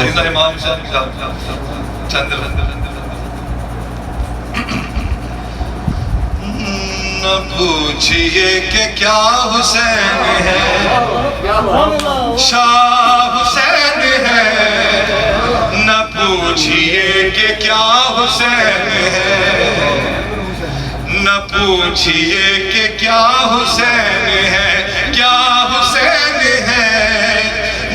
سیدنا امام حسین چند نہ پوچھئے کہ کیا حسین ہے، شاہ حسین ہے، نہ پوچھئے کہ کیا حسین ہے، نہ پوچھئے کہ کیا حسین ہے، کیا حسین ہے،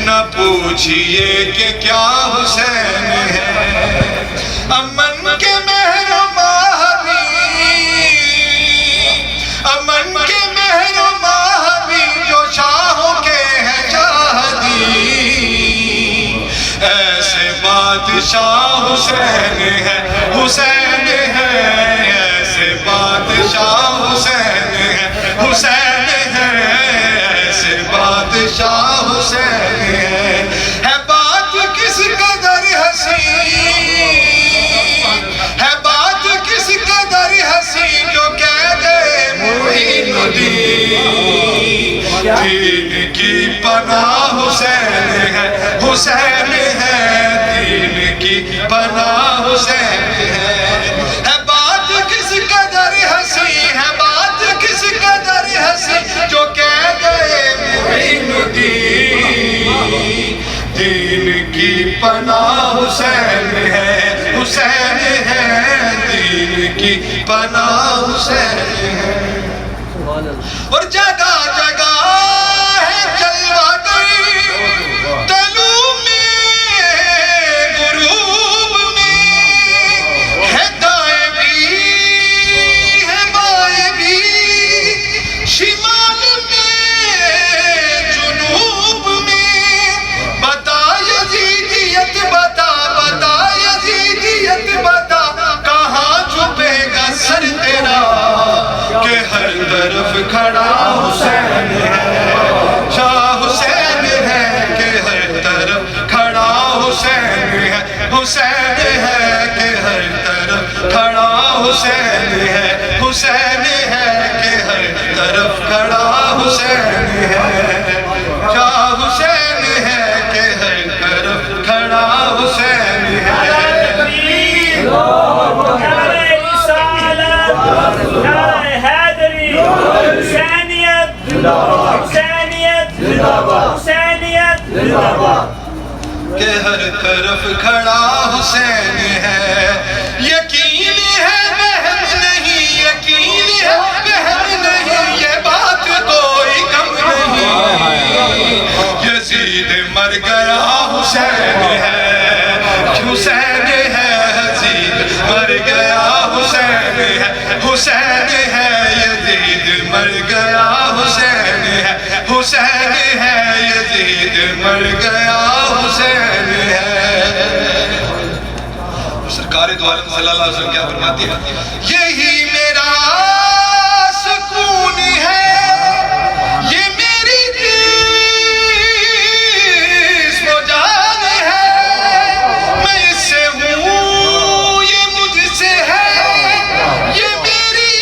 نہ پوچھئے کہ کیا حسین ہے، امن کے مہر و ماہوی، امن کے مہر و ماہوی جو شاہوں کے ہیں جہدی، ایسے بادشاہ حسین ہے، حسین ہے، ایسے بادشاہ حسین ہے، حسین ہے، ایسے بادشاہ حسین ہے بات کس قدر حسین، ہے بات کس قدر حسین جو کہہ گئے معین الدین، دین کی پناہ حسین ہے، حسین ہے، دین کی پناہ حسین ہے بات کس قدر حسین، ہے بات کس قدر حسین جو کہہ گئے معین الدین، دین کی پناہ حسین ہے، حسین ہے، دین کی پناہ حسین ہے اور جگہ جگہ ہے جلوہ گر، طلوع میں غروب میں، ہے دائیں بھی ہے بائیں بھی، شمال میں جنوب میں، بتا یزیدیت بتا، بتا یزیدیت بتا، کہاں چھپے گا سر تیرا کہ ہر طرف کھڑا حسین ہے، شاہ حسین ہے کہ ہر طرف کھڑا حسین ہے، حسین ہے کہ ہر طرف کھڑا حسین ہے، حسین ہے کہ ہر طرف کھڑا حسین ہے، شاہ حسین ہے کہ ہر طرف کھڑا حسین ہے کہ ہر طرف کھڑا حسین ہے، یقین ہے وہم نہیں، یقین ہے وہم نہیں، یہ بات کوئی کم نہیں، یزید مر گیا حسین ہے، حسین ہے، یزید مر گیا حسین ہے، حسین ہے، یزید مر گیا حسین ہے، حسین ہے، یزید مر گیا حسین ہے سرکار دو عالم صلی اللہ علیہ وسلم کیا فرماتی ہے، یہی میرا سکون ہے، یہ میری جسم و جان ہے، میں اس سے ہوں یہ مجھ سے ہے، یہ میری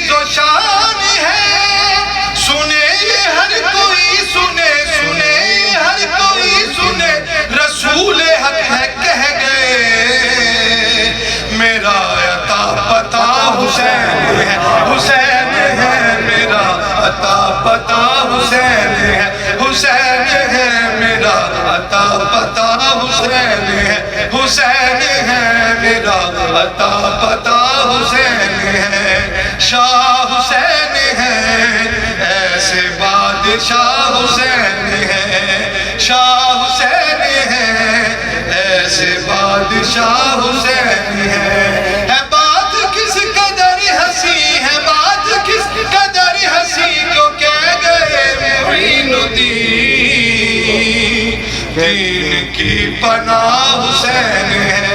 جو شان ہے، سنے یہ ہر کوئی سنے، سنے یہ ہر کوئی سنے، رسول حق ہے کہہ گئے، میرا عطا پتا حسین ہے، حسین ہے، میرا عطا پتا حسین ہے، حسین ہے، میرا عطا پتا حسین ہے، حسین ہے، میرا عطا پتا حسین ہے، شاہ حسین ہے، ایسے بادشاہ حسین ہے، شاہ حسین ہے، ایسے بادشاہ حسین ہے بات کس قدر ہنسی، ہے بات کس قدر ہنسی جو کہہ گئے معین الدین، دین کی پناہ حسین ہے